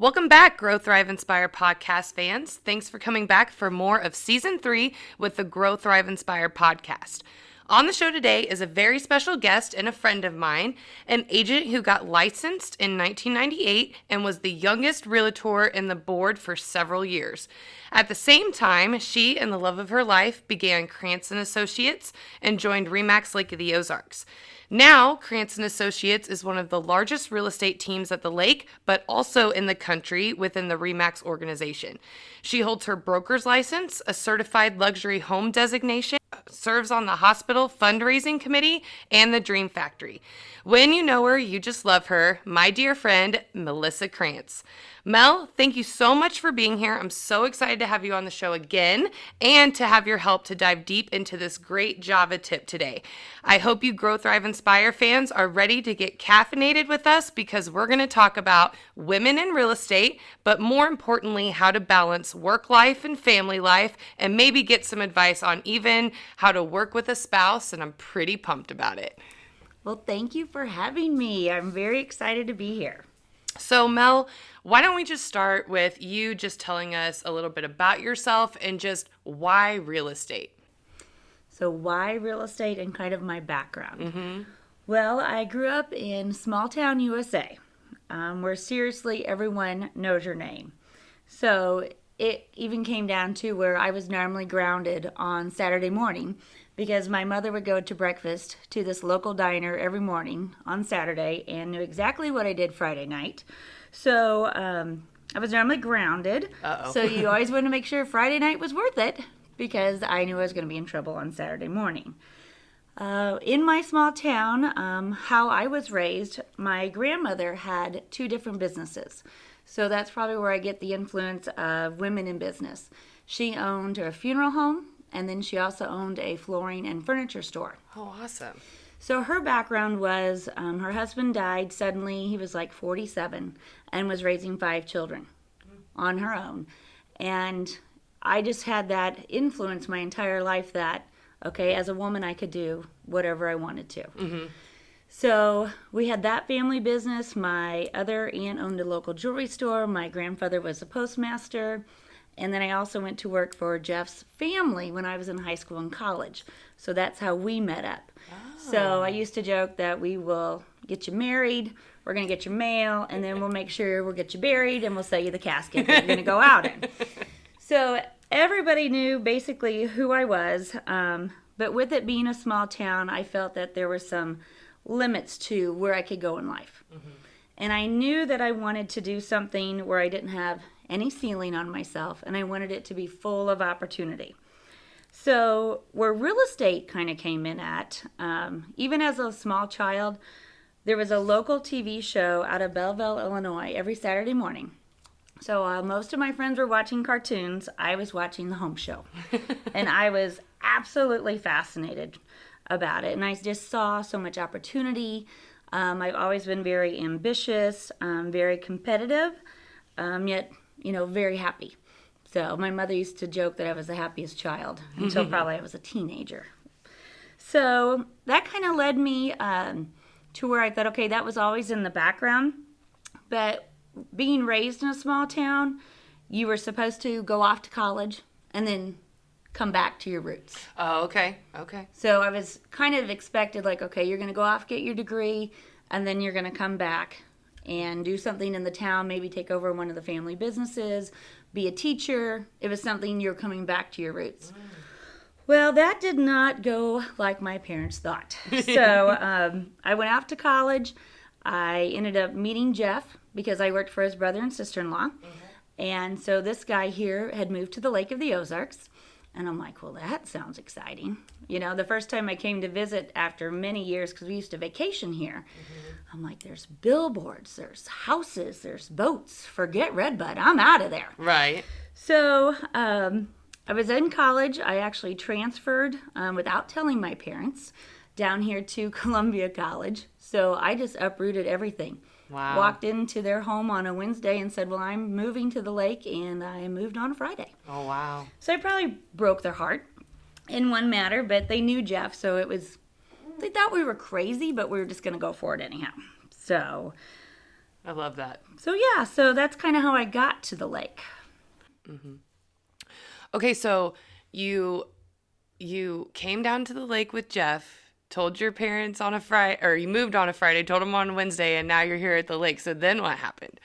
Welcome back, Grow, Thrive, Inspire podcast fans. Thanks for coming back for more of Season 3 with the Grow, Thrive, Inspire podcast. On the show today is a very special guest and a friend of mine, an agent who got licensed in 1998 and was the youngest realtor in the board for several years. At the same time, she and the love of her life began Krantz & Associates and joined RE/MAX Lake of the Ozarks. Now, Krantz & Associates is one of the largest real estate teams at the lake, but also in the country within the RE/MAX organization. She holds her broker's license, a certified luxury home designation, serves on the hospital fundraising committee, and the Dream Factory. When you know her, you just love her. My dear friend, Melissa Krantz. Mel, thank you so much for being here. I'm so excited to have you on the show again and to have your help to dive deep into this great Java tip today. I hope you Grow, Thrive, Inspire fans are ready to get caffeinated with us because we're going to talk about women in real estate, but more importantly, how to balance work life and family life, and maybe get some advice on even how to work with a spouse, and I'm pretty pumped about it. Well, thank you for having me. I'm very excited to be here. So, Mel, why don't we just start with you just telling us a little bit about yourself and just why real estate? So why real estate and kind of my background? Well, I grew up in small town USA, where seriously everyone knows your name. So it even came down to where I was normally grounded on Saturday morning because my mother would go to breakfast to this local diner every morning on Saturday and knew exactly what I did Friday night. So I was normally grounded. So you always want to make sure Friday night was worth it because I knew I was going to be in trouble on Saturday morning. In my small town, how I was raised, my grandmother had 2 different businesses. So that's probably where I get the influence of women in business. She owned a funeral home, and then she also owned a flooring and furniture store. Oh, awesome. So her background was her husband died suddenly. He was like 47 and was raising 5 children on her own. And I just had that influence my entire life that, okay, as a woman, I could do whatever I wanted to. So we had that family business. My other aunt owned a local jewelry store. My grandfather was a postmaster. And then I also went to work for Jeff's family when I was in high school and college. So that's how we met up. So I used to joke that we will get you married, we're going to get your mail, and then we'll make sure we'll get you buried, and we'll sell you the casket that you're going to go out in. So everybody knew basically who I was. But with it being a small town, I felt that there were some limits to where I could go in life. And I knew that I wanted to do something where I didn't have any ceiling on myself, and I wanted it to be full of opportunity. So where real estate kind of came in at, even as a small child, there was a local TV show out of Belleville, Illinois, every Saturday morning. So while most of my friends were watching cartoons, I was watching the home show. And I was absolutely fascinated about it. And I just saw so much opportunity. I've always been very ambitious, very competitive, yet, very happy. So my mother used to joke that I was the happiest child until probably I was a teenager. So that kind of led me to where I thought, okay, that was always in the background. But being raised in a small town, you were supposed to go off to college and then come back to your roots. Oh, okay. So I was kind of expected like, okay, you're going to go off, get your degree, and then you're going to come back and do something in the town, maybe take over one of the family businesses, be a teacher. It was something you're coming back to your roots. Well, that did not go like my parents thought. So I went off to college. I ended up meeting Jeff because I worked for his brother and sister-in-law. And so this guy here had moved to the Lake of the Ozarks. And I'm like, well, that sounds exciting. The first time I came to visit after many years, because we used to vacation here, I'm like, there's billboards, there's houses, there's boats. Forget Redbud. I'm out of there. Right. So I was in college. I actually transferred without telling my parents down here to Columbia College. So I just uprooted everything. Wow. Walked into their home on a Wednesday and said, well, I'm moving to the lake, and I moved on a Friday. Oh, wow. So I probably broke their heart in one matter, but they knew Jeff, so it was, they thought we were crazy, but we were just going to go for it anyhow. So I love that. So yeah, so that's kind of how I got to the lake. Okay, so you came down to the lake with Jeff, told your parents on a Friday, or you moved on a Friday, told them on Wednesday, and now you're here at the lake. So then what happened?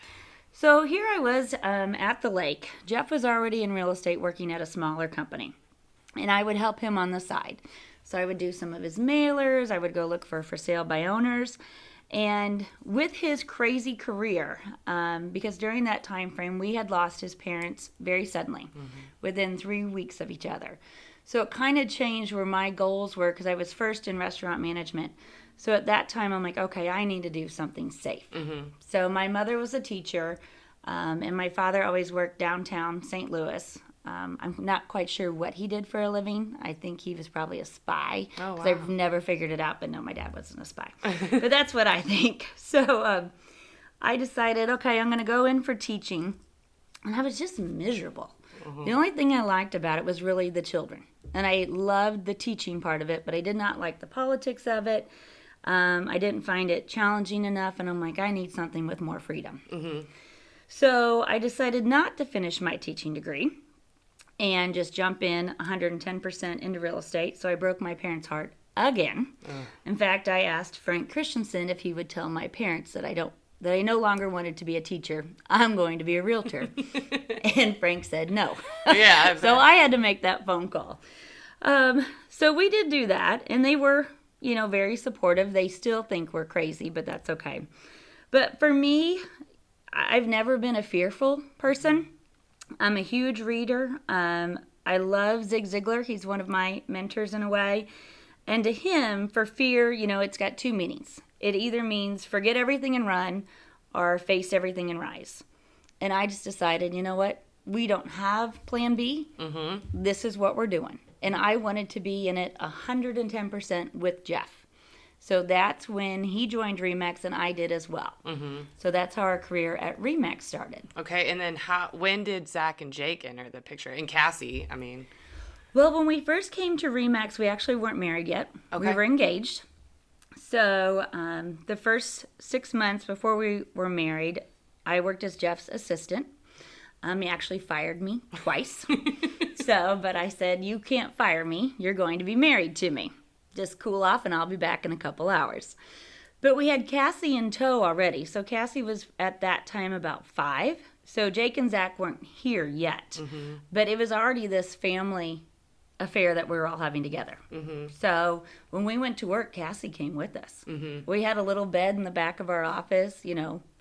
So here I was at the lake. Jeff was already in real estate working at a smaller company, and I would help him on the side. So I would do some of his mailers. I would go look for sale by owners. And with his crazy career, because during that time frame, we had lost his parents very suddenly, within 3 weeks of each other. So it kind of changed where my goals were, because I was first in restaurant management. So at that time, I'm like, okay, I need to do something safe. So my mother was a teacher, and my father always worked downtown St. Louis. I'm not quite sure what he did for a living. I think he was probably a spy. Oh, wow. I've never figured it out, but no, my dad wasn't a spy. But that's what I think. So I decided, okay, I'm going to go in for teaching. And I was just miserable. The only thing I liked about it was really the children. And I loved the teaching part of it, but I did not like the politics of it. I didn't find it challenging enough, and I'm like, I need something with more freedom. So I decided not to finish my teaching degree and just jump in 110% into real estate. So I broke my parents' heart again. In fact, I asked Frank Christensen if he would tell my parents that I no longer wanted to be a teacher. I'm going to be a realtor. And Frank said no. Yeah. So I had to make that phone call. So we did do that, and they were, very supportive. They still think we're crazy, but that's okay. But for me, I've never been a fearful person. I'm a huge reader. I love Zig Ziglar. He's one of my mentors in a way. And to him, for fear, it's got two meanings. It either means forget everything and run, or face everything and rise. And I just decided, you know what? We don't have plan B. This is what we're doing. And I wanted to be in it 110% with Jeff. So that's when he joined RE/MAX, and I did as well. So that's how our career at RE/MAX started. Okay, and then when did Zach and Jake enter the picture? And Cassie, I mean. Well, when we first came to RE/MAX, we actually weren't married yet. Okay. We were engaged. So the first 6 months before we were married, I worked as Jeff's assistant. He actually fired me twice. But I said, you can't fire me. You're going to be married to me. Just cool off, and I'll be back in a couple hours. But we had Cassie in tow already. So Cassie was at that time about 5. So Jake and Zach weren't here yet. But it was already this family affair that we were all having together. So when we went to work, Cassie came with us. We had a little bed in the back of our office.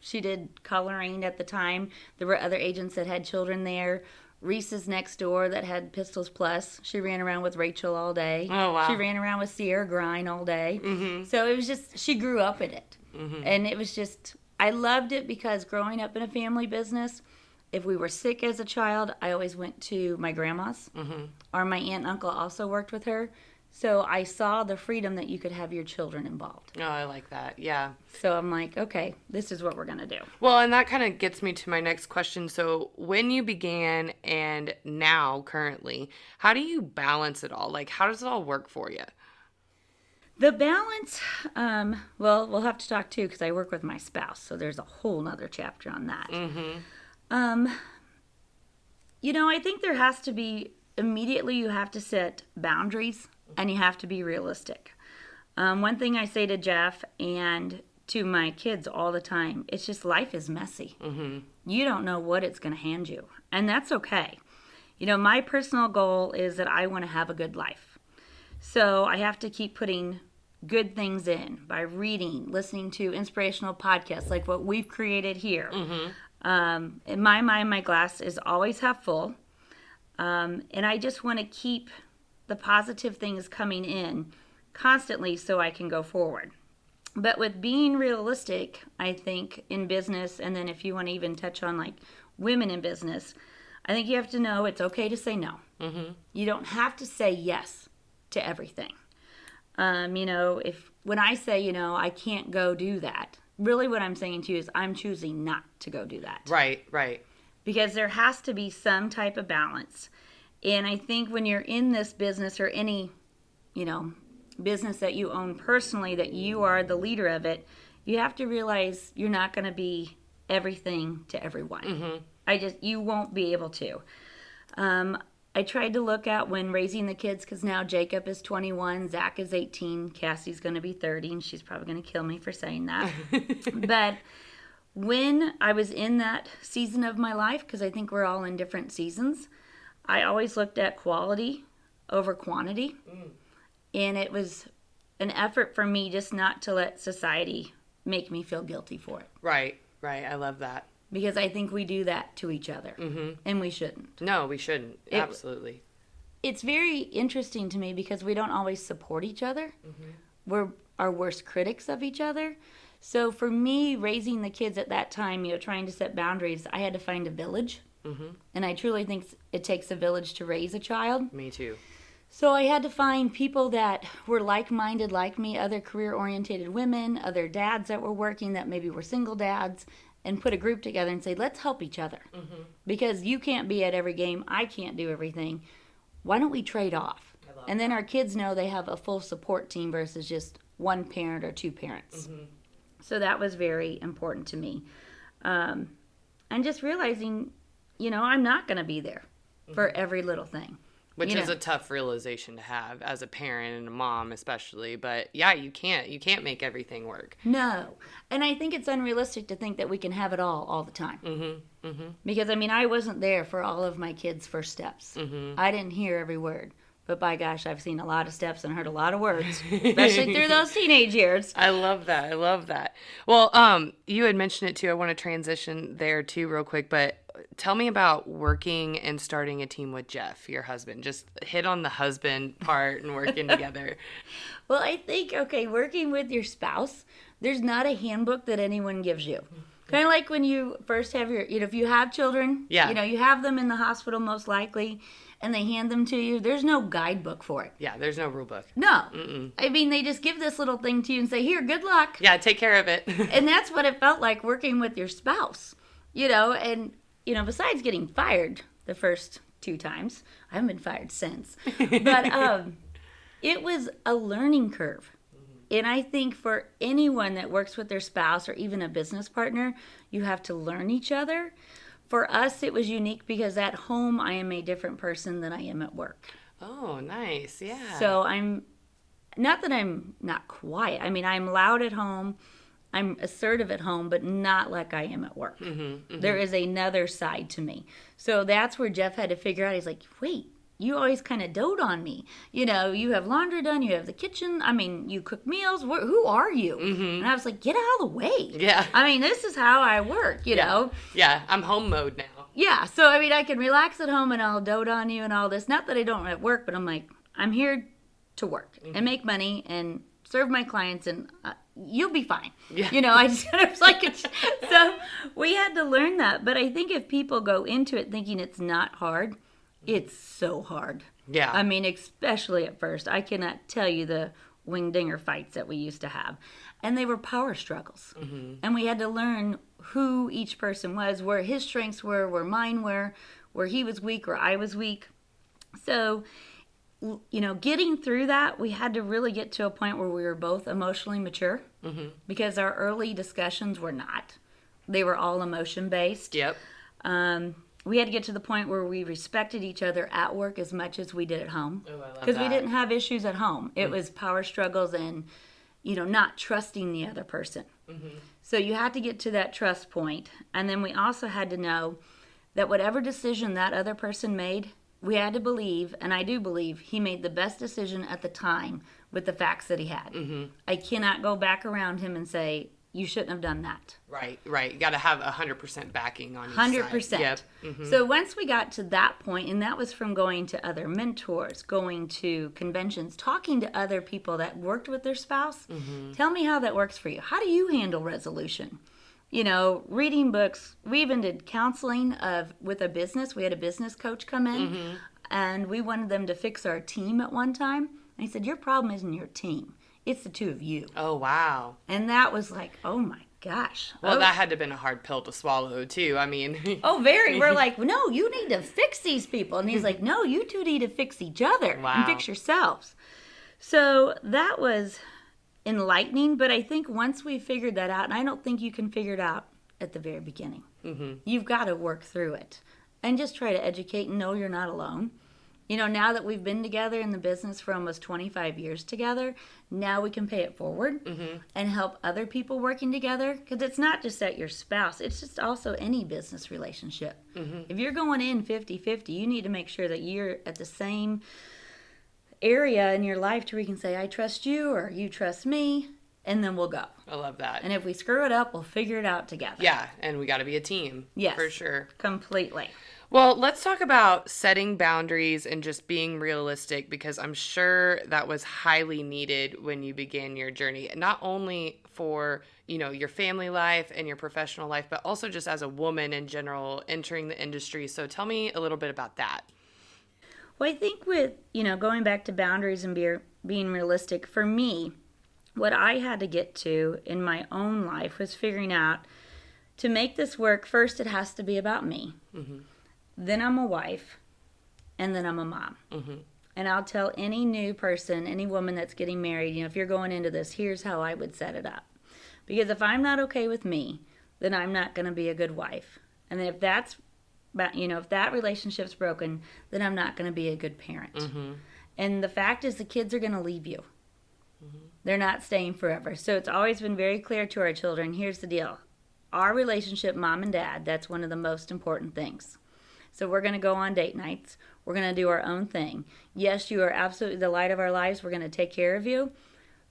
She did coloring at the time. There were other agents that had children there. Reese's next door that had Pistols Plus. She ran around with Rachel all day. Oh, wow. She ran around with Sierra Grind all day. So it was just, she grew up in it. And it was just, I loved it because growing up in a family business, if we were sick as a child, I always went to my grandma's. Or my aunt and uncle also worked with her. So I saw the freedom that you could have your children involved. Oh, I like that. Yeah. So I'm like, okay, this is what we're going to do. Well, and that kind of gets me to my next question. So when you began and now currently, how do you balance it all? Like, how does it all work for you? The balance, well, we'll have to talk too because I work with my spouse. So there's a whole nother chapter on that. I think there has to be, immediately you have to set boundaries. And you have to be realistic. One thing I say to Jeff and to my kids all the time, it's just life is messy. You don't know what it's going to hand you. And that's okay. My personal goal is that I want to have a good life. So I have to keep putting good things in by reading, listening to inspirational podcasts like what we've created here. In my mind, my glass is always half full. And I just want to keep the positive things coming in constantly so I can go forward. But with being realistic, I think in business, and then if you want to even touch on like women in business, I think you have to know it's okay to say no. You don't have to say yes to everything. If when I say, I can't go do that, really what I'm saying to you is I'm choosing not to go do that. Right. Because there has to be some type of balance. And I think when you're in this business or any, business that you own personally, that you are the leader of it, you have to realize you're not going to be everything to everyone. Mm-hmm. You won't be able to. I tried to look at when raising the kids, because now Jacob is 21, Zach is 18, Cassie's going to be 30, and she's probably going to kill me for saying that. But when I was in that season of my life, because I think we're all in different seasons, I always looked at quality over quantity. And it was an effort for me just not to let society make me feel guilty for it. Right. I love that. Because I think we do that to each other. Mm-hmm. And we shouldn't. No, we shouldn't. Absolutely. It's very interesting to me because we don't always support each other. Mm-hmm. We're our worst critics of each other. So for me, raising the kids at that time, trying to set boundaries, I had to find a village. Mm-hmm. And I truly think it takes a village to raise a child. Me too. So I had to find people that were like-minded like me, other career-oriented women, other dads that were working that maybe were single dads, and put a group together and say, let's help each other. Mm-hmm. Because you can't be at every game, I can't do everything. Why don't we trade off? And then our kids know they have a full support team versus just one parent or two parents. Mm-hmm. So that was very important to me. And just realizing, I'm not going to be there for every little thing. Which is a tough realization to have as a parent and a mom especially. But yeah, you can't make everything work. No. And I think it's unrealistic to think that we can have it all the time. Mm-hmm. Mm-hmm. Because, I wasn't there for all of my kids' first steps. Mm-hmm. I didn't hear every word. But by gosh, I've seen a lot of steps and heard a lot of words, especially through those teenage years. I love that. Well, you had mentioned it too. I want to transition there too real quick, but tell me about working and starting a team with Jeff, your husband. Just hit on the husband part and working together. Well, I think, working with your spouse, there's not a handbook that anyone gives you. Kind of like when you first have if you have children, you have them in the hospital most likely, and they hand them to you. There's no guidebook for it. Yeah, there's no rule book. No. Mm-mm. They just give this little thing to you and say, here, good luck. Yeah, take care of it. And that's what it felt like working with your spouse, and, besides getting fired the first 2 times, I haven't been fired since, but it was a learning curve. And I think for anyone that works with their spouse or even a business partner, you have to learn each other. For us, it was unique because at home, I am a different person than I am at work. Oh, nice. Yeah. So not that I'm not quiet. I'm loud at home. I'm assertive at home, but not like I am at work. Mm-hmm, mm-hmm. There is another side to me. So that's where Jeff had to figure out. He's like, wait, you always kind of dote on me. You have laundry done. You have the kitchen. You cook meals. Who are you? Mm-hmm. And I was like, get out of the way. Yeah. This is how I work, know. Yeah, I'm home mode now. Yeah, so I can relax at home and I'll dote on you and all this. Not that I don't at work, but I'm like, I'm here to work and make money and serve my clients, and you'll be fine. Yeah. I just was like, so we had to learn that. But I think if people go into it thinking it's not hard, it's so hard. Yeah. Especially at first. I cannot tell you the wing-dinger fights that we used to have. And they were power struggles. Mm-hmm. And we had to learn who each person was, where his strengths were, where mine were, where he was weak, where I was weak. So, getting through that, we had to really get to a point where we were both emotionally mature. Mm-hmm. Because our early discussions were not. They were all emotion-based. Yep. We had to get to the point where we respected each other at work as much as we did at home. Oh, I love that. Because we didn't have issues at home. It was power struggles and, not trusting the other person. Mm-hmm. So you had to get to that trust point. And then we also had to know that whatever decision that other person made, we had to believe, and I do believe, he made the best decision at the time with the facts that he had. Mm-hmm. I cannot go back around him and say, you shouldn't have done that. Right. You got to have 100% backing on each 100%. side. Yep. Mm-hmm. So once we got to that point, and that was from going to other mentors, going to conventions, talking to other people that worked with their spouse, tell me how that works for you. How do you handle resolution? Reading books. We even did counseling with a business. We had a business coach come in, and we wanted them to fix our team at one time. And he said, your problem isn't your team. It's the two of you. Oh, wow. And that was like, oh, my gosh. Well, that had to have been a hard pill to swallow, too. Oh, very. We're like, no, you need to fix these people. And he's like, no, you two need to fix each other and fix yourselves. So that was enlightening. But I think once we figured that out, and I don't think you can figure it out at the very beginning. Mm-hmm. You've got to work through it and just try to educate and know you're not alone. Now that we've been together in the business for almost 25 years together, now we can pay it forward and help other people working together. Because it's not just at your spouse, it's just also any business relationship. If you're going in 50-50, you need to make sure that you're at the same area in your life to where you can say, I trust you or you trust me, and then we'll go. I love that. And if we screw it up, we'll figure it out together. Yeah, and we got to be a team. Yes. For sure. Completely. Well, let's talk about setting boundaries and just being realistic, because I'm sure that was highly needed when you began your journey, not only for, your family life and your professional life, but also just as a woman in general entering the industry. So tell me a little bit about that. Well, I think with, going back to boundaries and being realistic, for me, what I had to get to in my own life was figuring out, to make this work, first it has to be about me. Then I'm a wife, and then I'm a mom. And I'll tell any new person, any woman that's getting married, if you're going into this, here's how I would set it up. Because if I'm not okay with me, then I'm not going to be a good wife. And then if if that relationship's broken, then I'm not going to be a good parent. And the fact is, the kids are going to leave you. They're not staying forever. So it's always been very clear to our children, here's the deal. Our relationship, mom and dad, that's one of the most important things. So we're going to go on date nights. We're going to do our own thing. Yes, you are absolutely the light of our lives. We're going to take care of you.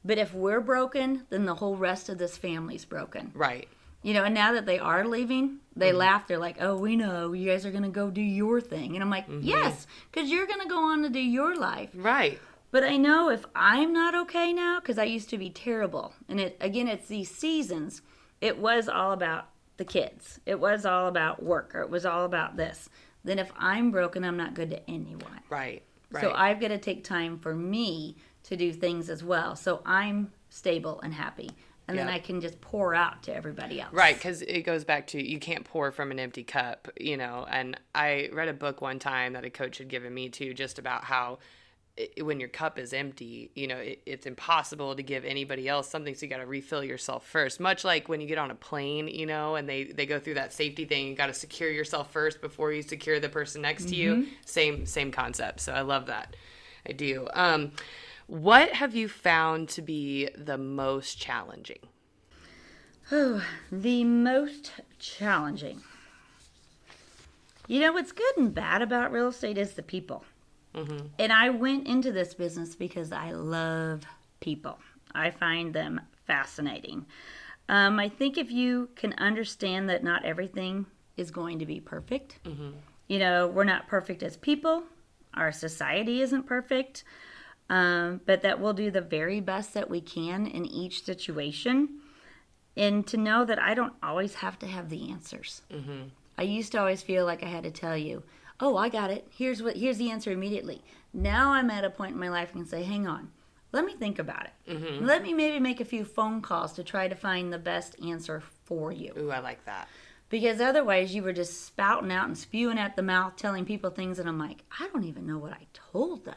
But if we're broken, then the whole rest of this family's broken. Right. And now that they are leaving, they laugh. They're like, oh, we know. You guys are going to go do your thing. And I'm like, yes, because you're going to go on to do your life. Right. But I know if I'm not okay now, because I used to be terrible. And it's these seasons. It was all about the kids. It was all about work, or it was all about this. Then if I'm broken, I'm not good to anyone. Right. So I've got to take time for me to do things as well. So I'm stable and happy. And then I can just pour out to everybody else. Right, because it goes back to, you can't pour from an empty cup, And I read a book one time that a coach had given me too, just about how when your cup is empty, it's impossible to give anybody else something. So you got to refill yourself first. Much like when you get on a plane, and they go through that safety thing. You got to secure yourself first before you secure the person next to you. Same concept. So I love that. I do. What have you found to be the most challenging? Oh, the most challenging. What's good and bad about real estate is the people. And I went into this business because I love people. I find them fascinating. I think if you can understand that not everything is going to be perfect. We're not perfect as people. Our society isn't perfect. But that we'll do the very best that we can in each situation. And to know that I don't always have to have the answers. I used to always feel like I had to tell you, oh, I got it. Here's the answer immediately. Now I'm at a point in my life and can say, hang on, let me think about it. Let me maybe make a few phone calls to try to find the best answer for you. Ooh, I like that. Because otherwise you were just spouting out and spewing at the mouth, telling people things, and I'm like, I don't even know what I told them.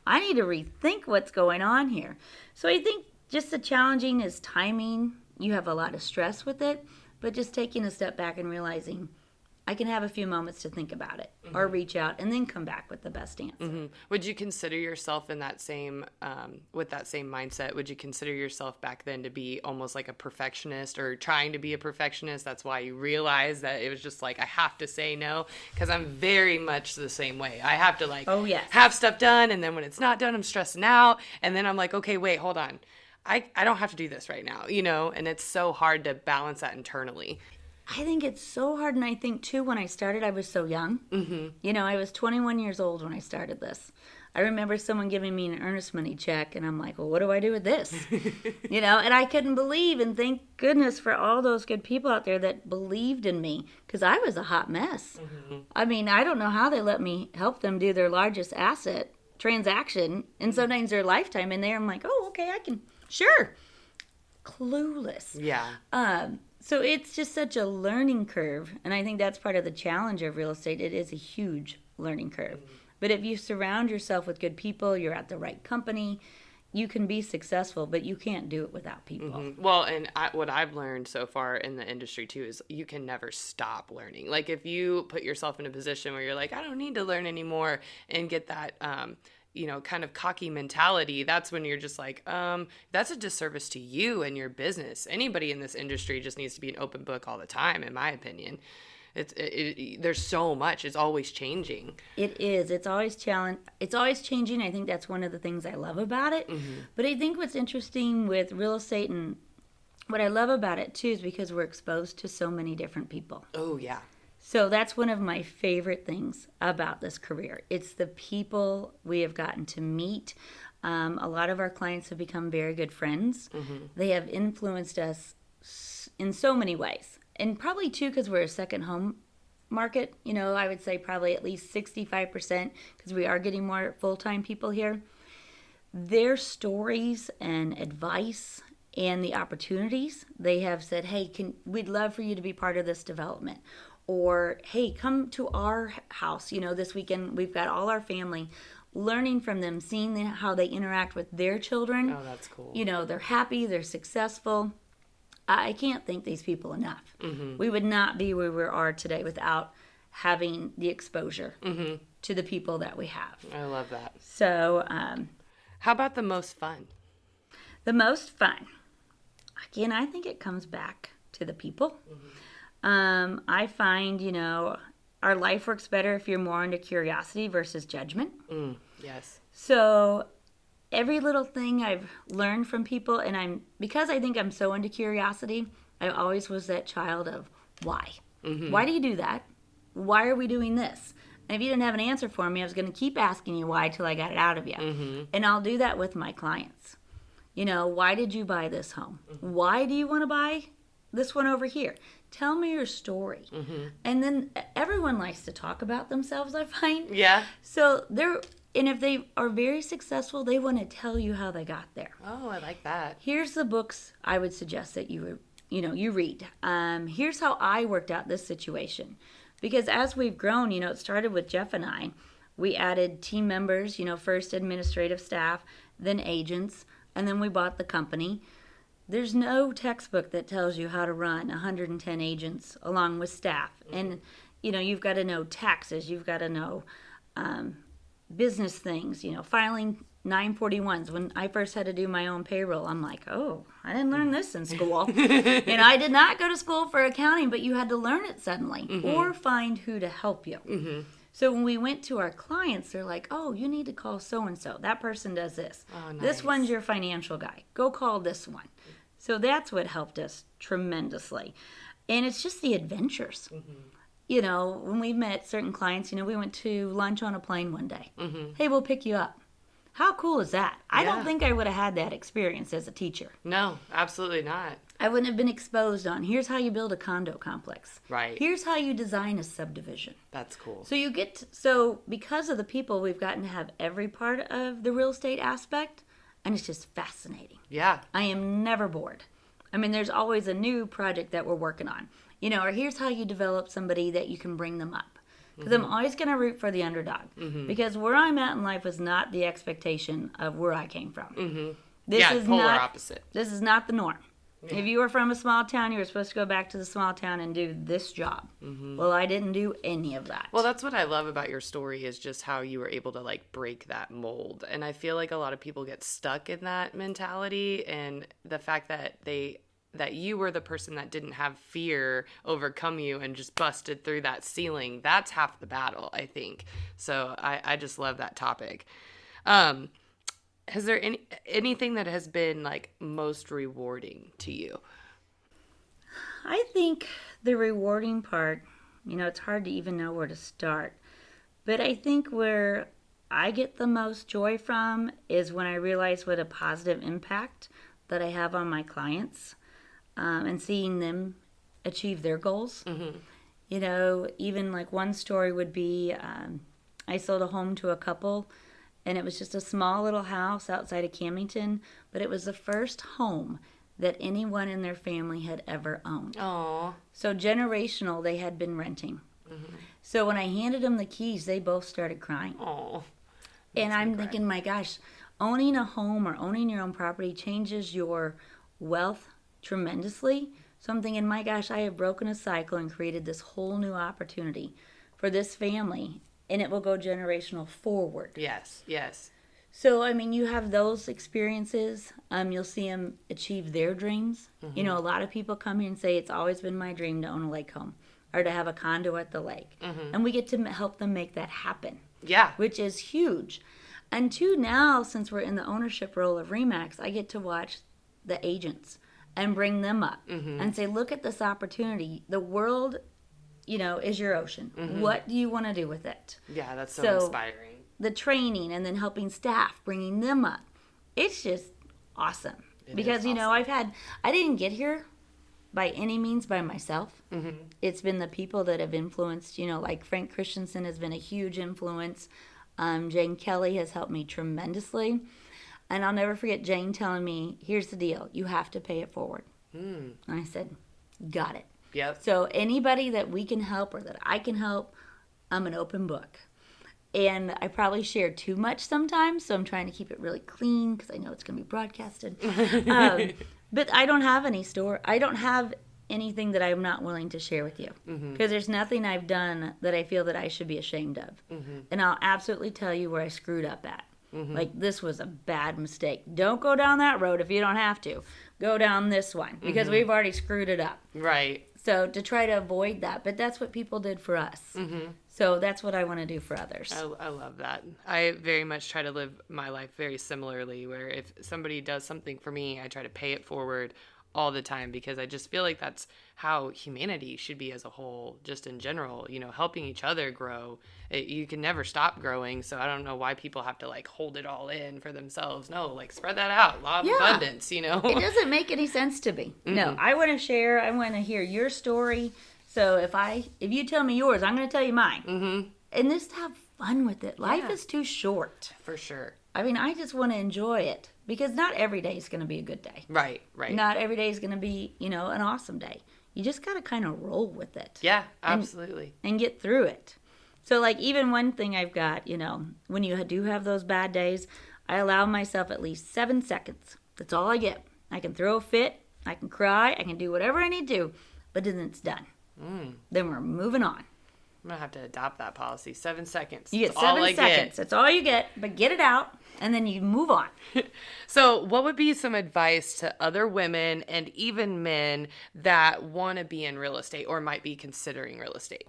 I need to rethink what's going on here. So I think just the challenging is timing. You have a lot of stress with it, but just taking a step back and realizing I can have a few moments to think about it or reach out and then come back with the best answer. Would you consider yourself in that same, with that same mindset, would you consider yourself back then to be almost like a perfectionist or trying to be a perfectionist? That's why you realized that it was just like, I have to say no, because I'm very much the same way. I have to have stuff done, and then when it's not done, I'm stressing out, and then I'm like, okay, wait, hold on. I don't have to do this right now, and it's so hard to balance that internally. I think it's so hard, and I think, too, when I started, I was so young. I was 21 years old when I started this. I remember someone giving me an earnest money check, and I'm like, well, what do I do with this? And I couldn't believe, and thank goodness for all those good people out there that believed in me, because I was a hot mess. I mean, I don't know how they let me help them do their largest asset transaction, and sometimes their lifetime in there. I'm like, oh, okay, I can, sure. Clueless. Yeah. So it's just such a learning curve, and I think that's part of the challenge of real estate. It is a huge learning curve. But if you surround yourself with good people, you're at the right company, you can be successful, but you can't do it without people. Mm-hmm. Well, and what I've learned so far in the industry too is you can never stop learning. Like if you put yourself in a position where you're like, I don't need to learn anymore, and get that, kind of cocky mentality, that's when you're just like, that's a disservice to you and your business. Anybody in this industry just needs to be an open book all the time, in my opinion. There's so much. It's always changing. It is. It's always It's always changing. I think that's one of the things I love about it. Mm-hmm. But I think what's interesting with real estate and what I love about it too is because we're exposed to so many different people. Oh, yeah. So that's one of my favorite things about this career. It's the people we have gotten to meet. A lot of our clients have become very good friends. Mm-hmm. They have influenced us in so many ways. And probably too because we're a second home market. I would say probably at least 65% because we are getting more full-time people here. Their stories and advice and the opportunities, they have said, hey, we'd love for you to be part of this development. Or, hey, come to our house. This weekend we've got all our family, learning from them, seeing how they interact with their children. Oh, that's cool. They're happy, they're successful. I can't thank these people enough. Mm-hmm. We would not be where we are today without having the exposure Mm-hmm. to the people that we have. I love that. So, how about the most fun? the most fun, again, I think it comes back to the people. Mm-hmm. I find, our life works better if you're more into curiosity versus judgment. Yes. So every little thing I've learned from people, and because I think I'm so into curiosity, I always was that child of why. Mm-hmm. Why do you do that? Why are we doing this? And if you didn't have an answer for me, I was going to keep asking you why till I got it out of you. Mm-hmm. And I'll do that with my clients. Why did you buy this home? Mm-hmm. Why do you want to buy this one over here? Tell me your story. Mm-hmm. And then everyone likes to talk about themselves, I find. Yeah. So and if they are very successful, they want to tell you how they got there. Oh, I like that. Here's the books I would suggest that you read. Here's how I worked out this situation. Because as we've grown, it started with Jeff and I. We added team members, first administrative staff, then agents, and then we bought the company. There's no textbook that tells you how to run 110 agents along with staff. Mm-hmm. And, you've got to know taxes. You've got to know business things, filing 941s. When I first had to do my own payroll, I'm like, oh, I didn't learn this in school. I did not go to school for accounting, but you had to learn it suddenly. Mm-hmm. Or find who to help you. Mm-hmm. So when we went to our clients, they're like, oh, you need to call so-and-so. That person does this. Oh, nice. This one's your financial guy. Go call this one. So that's what helped us tremendously. And it's just the adventures. Mm-hmm. When we met certain clients, we went to lunch on a plane one day. Mm-hmm. Hey, we'll pick you up. How cool is that? I don't think I would have had that experience as a teacher. No, absolutely not. I wouldn't have been exposed on, here's how you build a condo complex. Right. Here's how you design a subdivision. That's cool. So because of the people, we've gotten to have every part of the real estate aspect, and it's just fascinating. Yeah. I am never bored. There's always a new project that we're working on. Or here's how you develop somebody that you can bring them up. Because I'm always going to root for the underdog. Mm-hmm. Because where I'm at in life was not the expectation of where I came from. Mm-hmm. This is polar opposite. This is not the norm. Yeah. If you were from a small town, you were supposed to go back to the small town and do this job. Mm-hmm. Well, I didn't do any of that. Well, that's what I love about your story is just how you were able to break that mold. And I feel like a lot of people get stuck in that mentality, and the fact that you were the person that didn't have fear overcome you and just busted through that ceiling. That's half the battle, I think. So I just love that topic. Has there anything that has been most rewarding to you? I think the rewarding part, it's hard to even know where to start. But I think where I get the most joy from is when I realize what a positive impact that I have on my clients. And seeing them achieve their goals. Mm-hmm. Even one story would be, I sold a home to a couple, and it was just a small little house outside of Camington, but it was the first home that anyone in their family had ever owned. Aww. So generational, they had been renting. Mm-hmm. So when I handed them the keys, they both started crying. Aww. And I'm thinking, my gosh, owning a home or owning your own property changes your wealth tremendously. So I'm thinking, my gosh, I have broken a cycle and created this whole new opportunity for this family, and it will go generational forward. Yes, yes. So, I mean, you have those experiences. You'll see them achieve their dreams. You know, a lot of people come here and say, it's always been my dream to own a lake home or to have a condo at the lake. And we get to help them make that happen. Yeah. Which is huge. And two, now, since we're in the ownership role of RE/MAX, I get to watch the agents and bring them up and say, look at this opportunity. The world, you know, is your ocean. What do you want to do with it? Yeah, that's so inspiring. The training and then helping staff, bringing them up. It's just awesome. Because, you know, I didn't get here by any means by myself. It's been the people that have influenced, you know, like Frank Christensen has been a huge influence. Jane Kelly has helped me tremendously. And I'll never forget Jane telling me, here's the deal, you have to pay it forward. And I said, got it. Yep. So anybody that we can help or that I can help, I'm an open book. And I probably share too much sometimes, so I'm trying to keep it really clean because I know it's going to be broadcasted. But I don't have I don't have anything that I'm not willing to share with you. Because there's nothing I've done that I feel that I should be ashamed of. And I'll absolutely tell you where I screwed up at. Like, this was a bad mistake. Don't go down that road if you don't have to. Go down this one because we've already screwed it up. Right. So to try to avoid that, but that's what people did for us. So that's what I want to do for others. I love that. I very much try to live my life very similarly, where if somebody does something for me, I try to pay it forward all the time, because I just feel like that's how humanity should be as a whole, just in general, you know, helping each other grow. You can never stop growing, so I don't know why people have to, like, hold it all in for themselves. No, like, spread that out. Law of abundance, you know? It doesn't make any sense to me. No, I want to share. I want to hear your story. So if you tell me yours, I'm going to tell you mine. And just have fun with it. Life is too short. For sure. I mean, I just want to enjoy it, because not every day is going to be a good day. Right, right. Not every day is going to be, you know, an awesome day. You just got to kind of roll with it. Yeah, absolutely. And get through it. So, like, even one thing I've got, you know, when you do have those bad days, I allow myself at least 7 seconds. That's all I get. I can throw a fit. I can cry. I can do whatever I need to. But then it's done. Then we're moving on. I'm going to have to adopt that policy. 7 seconds. You get 7 seconds. That's all you get. But get it out, and then you move on. So what would be some advice to other women and even men that want to be in real estate or might be considering real estate?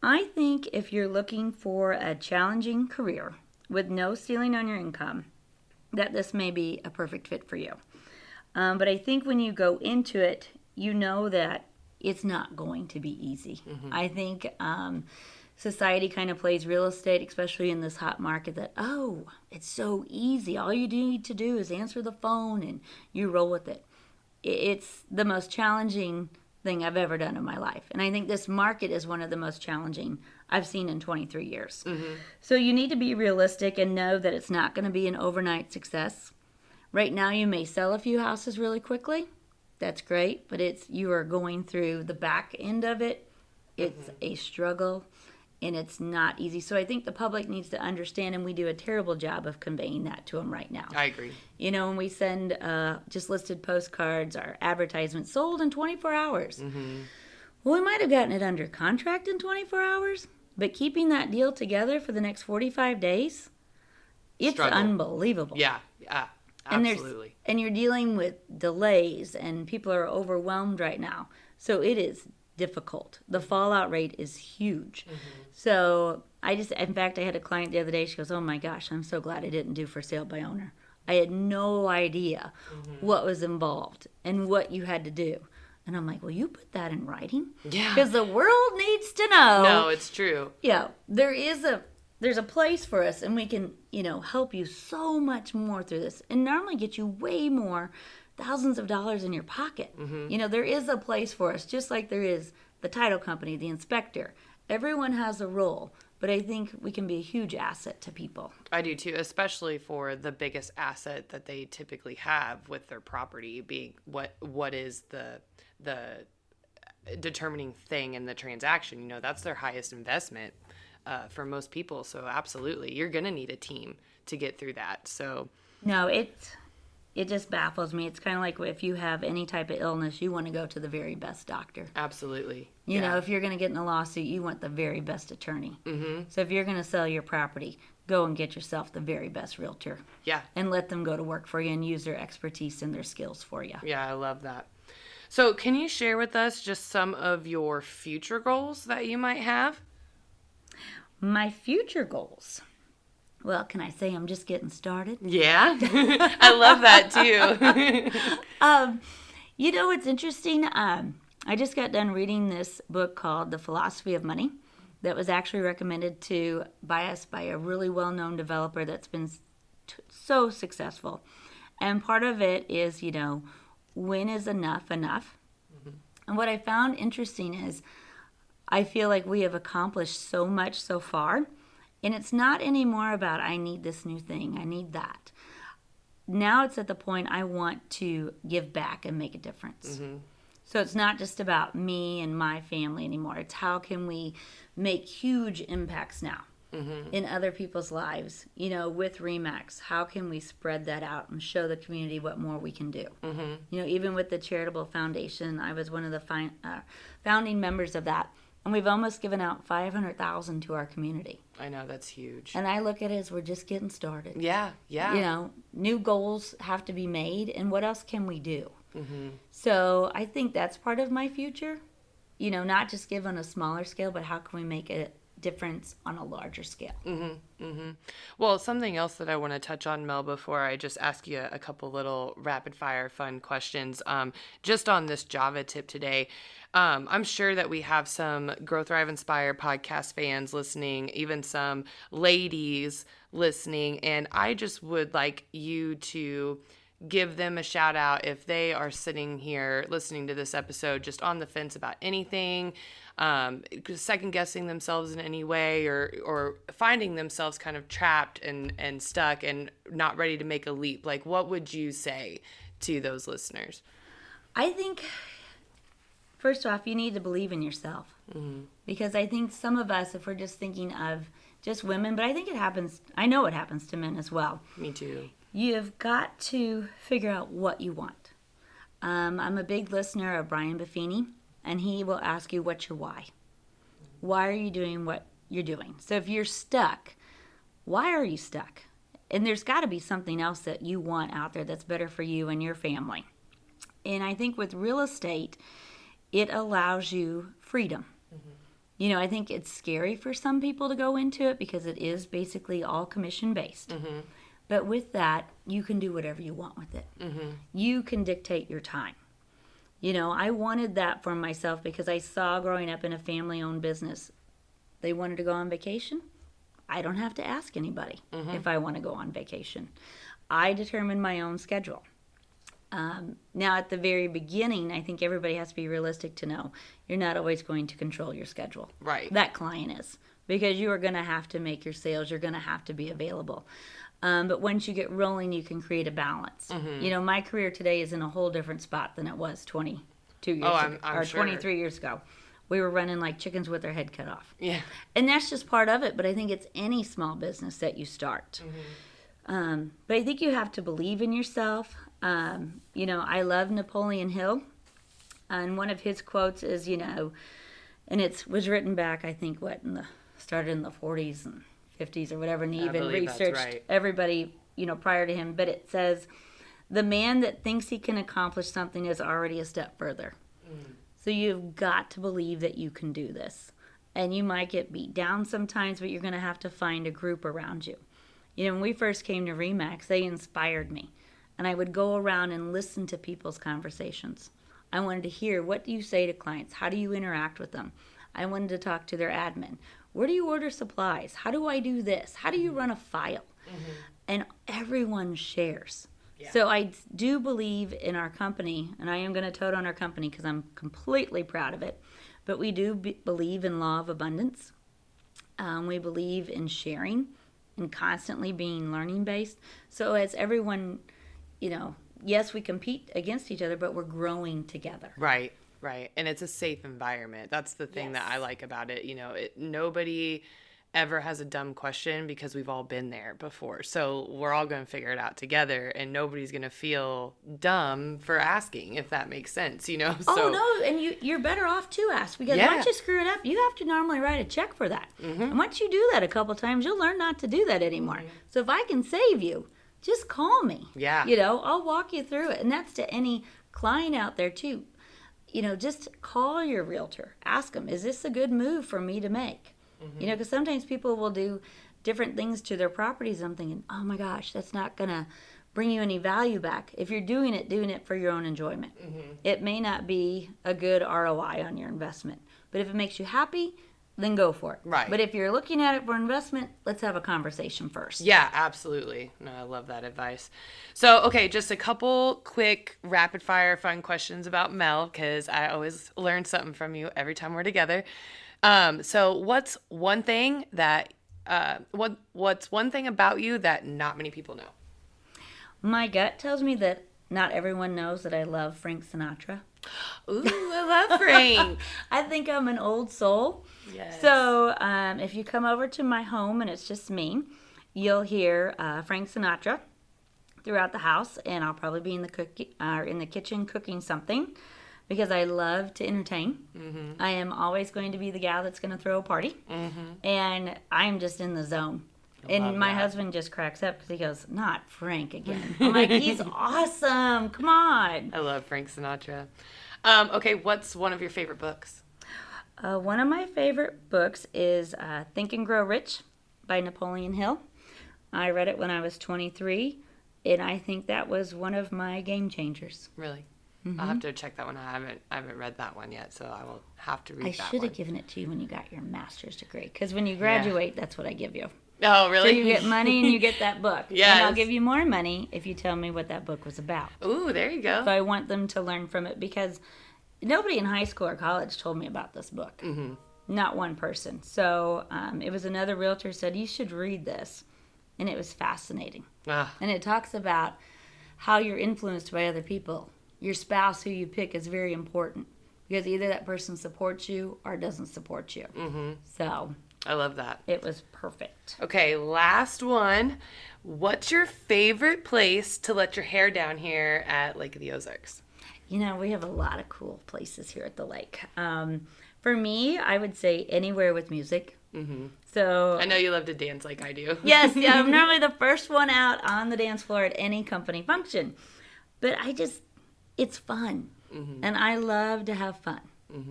I think if you're looking for a challenging career with no ceiling on your income, that this may be a perfect fit for you. But I think when you go into it, you know that it's not going to be easy. I think society kind of plays real estate, especially in this hot market, that, oh, it's so easy. All you need to do is answer the phone and you roll with it. It's the most challenging thing I've ever done in my life. And I think this market is one of the most challenging I've seen in 23 years. So you need to be realistic and know that it's not going to be an overnight success. Right now you may sell a few houses really quickly. That's great, but you are going through the back end of it. It's a struggle, and it's not easy. So I think the public needs to understand, and we do a terrible job of conveying that to them right now. I agree. You know, when we send just listed postcards, our advertisements sold in 24 hours. Well, we might have gotten it under contract in 24 hours, but keeping that deal together for the next 45 days, it's unbelievable. Yeah, absolutely. And you're dealing with delays, and people are overwhelmed right now. So it is difficult. The fallout rate is huge. So in fact, I had a client the other day. She goes, oh my gosh, I'm so glad I didn't do for sale by owner. I had no idea what was involved and what you had to do. And I'm like, well, you put that in writing? Yeah. Because the world needs to know. No, it's true. Yeah, there's a place for us, and we can, you know, help you so much more through this, and not only get you way more, thousands of dollars in your pocket. You know, there is a place for us, just like there is the title company, the inspector. Everyone has a role, but I think we can be a huge asset to people. I do too, especially for the biggest asset that they typically have with their property being what is the determining thing in the transaction. You know, that's their highest investment. for most people. So absolutely, you're going to need a team to get through that. So No, it just baffles me. It's kind of like if you have any type of illness, you want to go to the very best doctor. absolutely. You know, if you're going to get in a lawsuit, you want the very best attorney. Mm-hmm. So if you're going to sell your property, go and get yourself the very best realtor. Yeah. And let them go to work for you and use their expertise and their skills for you. Yeah, I love that. So can you share with us just some of your future goals that you might have? My future goals. Well, can I say I'm just getting started? Yeah. I love that too. You know, it's interesting. I just got done reading this book called The Philosophy of Money that was actually recommended by us by a really well-known developer that's been so successful. And part of it is, you know, when is enough enough? Mm-hmm. And what I found interesting is I feel like we have accomplished so much so far. And it's not anymore about, I need this new thing, I need that. Now it's at the point I want to give back and make a difference. Mm-hmm. So it's not just about me and my family anymore. It's how can we make huge impacts now in other people's lives. You know, with RE/MAX, how can we spread that out and show the community what more we can do? Mm-hmm. You know, even with the charitable foundation, I was one of the founding members of that. And we've almost given out $500,000 to our community. I know, that's huge. And I look at it as we're just getting started. Yeah. You know, new goals have to be made, and what else can we do? Mm-hmm. So I think that's part of my future. You know, not just give on a smaller scale, but how can we make a difference on a larger scale? Mm-hmm. Mm-hmm. Well, something else that I want to touch on, Mel, before I just ask you a couple little rapid fire fun questions, just on this Java tip today. I'm sure that we have some Grow, Thrive, Inspire podcast fans listening, even some ladies listening, and I just would like you to give them a shout out if they are sitting here listening to this episode just on the fence about anything, second guessing themselves in any way, or finding themselves kind of trapped and stuck and not ready to make a leap. Like, what would you say to those listeners? I think, first off, you need to believe in yourself. Mm-hmm. Because I think some of us, if we're just thinking of just women, but I think it happens, I know it happens to men as well. Me too. You've got to figure out what you want. I'm a big listener of Brian Buffini, and he will ask you, what's your why? Why are you doing what you're doing? So if you're stuck, why are you stuck? And there's got to be something else that you want out there that's better for you and your family. And I think with real estate, it allows you freedom. Mm-hmm. You know, I think it's scary for some people to go into it because it is basically all commission-based. Mm-hmm. But with that, you can do whatever you want with it. Mm-hmm. You can dictate your time. You know, I wanted that for myself because I saw growing up in a family-owned business, they wanted to go on vacation. I don't have to ask anybody if I want to go on vacation. I determine my own schedule. Now, at the very beginning, I think everybody has to be realistic to know you're not always going to control your schedule. Right. That client is. Because you are going to have to make your sales. You're going to have to be available. But once you get rolling, you can create a balance. Mm-hmm. You know, my career today is in a whole different spot than it was 22 years ago, or sure. 23 years ago. We were running like chickens with their head cut off. Yeah. And that's just part of it, but I think it's any small business that you start. Mm-hmm. But I think you have to believe in yourself. You know, I love Napoleon Hill. And one of his quotes is, you know, and it was written back, I think, started in the 40s and 50s or whatever, and he even researched everybody, you know, prior to him. But it says, the man that thinks he can accomplish something is already a step further. Mm. So you've got to believe that you can do this. And you might get beat down sometimes, but you're going to have to find a group around you. You know, when we first came to RE/MAX, they inspired me. And I would go around and listen to people's conversations. I wanted to hear, what do you say to clients? How do you interact with them? I wanted to talk to their admin. Where do you order supplies? How do I do this? How do you run a file? Mm-hmm. And everyone shares. Yeah. So I do believe in our company, and I am going to tote on our company because I'm completely proud of it, but we do believe in law of abundance. We believe in sharing and constantly being learning based. So as everyone, you know, yes, we compete against each other, but we're growing together. Right. Right. And it's a safe environment. That's the thing that I like about it. You know, nobody ever has a dumb question because we've all been there before. So we're all going to figure it out together, and nobody's going to feel dumb for asking, if that makes sense, you know? Oh, So, no, and you're better off to ask, because once you screw it up, you have to normally write a check for that. And once you do that a couple times, you'll learn not to do that anymore. So if I can save you, just call me. Yeah. You know, I'll walk you through it. And that's to any client out there, too. You know, just call your realtor. Ask them, is this a good move for me to make? You know, because sometimes people will do different things to their properties. I'm thinking, oh my gosh, that's not going to bring you any value back. If you're doing it for your own enjoyment. It may not be a good ROI on your investment. But if it makes you happy, then go for it. Right. But if you're looking at it for investment, let's have a conversation first. Yeah, absolutely. No, I love that advice. So, okay, just a couple quick rapid fire fun questions about Mel, because I always learn something from you every time we're together. So what's one thing that what's one thing about you that not many people know? My gut tells me that not everyone knows that I love Frank Sinatra. Ooh, I love Frank. I think I'm an old soul. Yes. So if you come over to my home and it's just me, you'll hear Frank Sinatra throughout the house, and I'll probably be in the kitchen cooking something, because I love to entertain. I am always going to be the gal that's going to throw a party, and I'm just in the zone. And my husband just cracks up because he goes, not Frank again. I'm like, he's awesome. Come on. I love Frank Sinatra. Okay, what's one of your favorite books? One of my favorite books is Think and Grow Rich by Napoleon Hill. I read it when I was 23, and I think that was one of my game changers. Really? I'll have to check that one. I haven't read that one yet, so I will have to read that one. I should have given it to you when you got your master's degree, because when you graduate, that's what I give you. Oh, really? So you get money and you get that book. Yes. And I'll give you more money if you tell me what that book was about. Ooh, there you go. So I want them to learn from it, because nobody in high school or college told me about this book. Not one person. So it was another realtor said, you should read this. And it was fascinating. And it talks about how you're influenced by other people. Your spouse, who you pick, is very important, because either that person supports you or doesn't support you. So I love that. it was perfect. Okay, last one. What's your favorite place to let your hair down here at Lake of the Ozarks? You know, we have a lot of cool places here at the lake. For me, I would say anywhere with music. So I know you love to dance like I do. yes, yeah, I'm normally the first one out on the dance floor at any company function. But it's fun. And I love to have fun.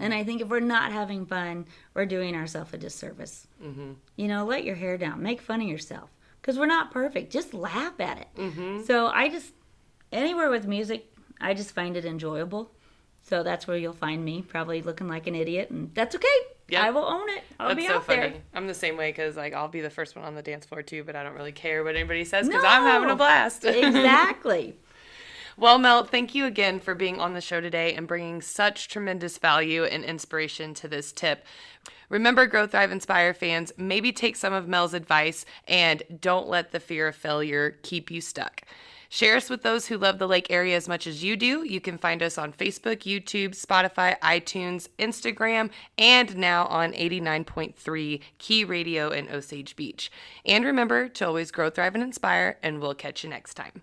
And I think if we're not having fun, we're doing ourselves a disservice. You know, let your hair down. Make fun of yourself. Because we're not perfect. Just laugh at it. So anywhere with music, I just find it enjoyable. So that's where you'll find me, probably looking like an idiot. And that's okay. Yep. I will own it. I'll be out there. I'm the same way, because I'll be the first one on the dance floor too, but I don't really care what anybody says, because I'm having a blast. Exactly. Well, Mel, thank you again for being on the show today and bringing such tremendous value and inspiration to this tip. Remember, Grow, Thrive, Inspire fans, maybe take some of Mel's advice and don't let the fear of failure keep you stuck. Share us with those who love the lake area as much as you do. You can find us on Facebook, YouTube, Spotify, iTunes, Instagram, and now on 89.3 Key Radio in Osage Beach. And remember to always grow, thrive, and inspire, and we'll catch you next time.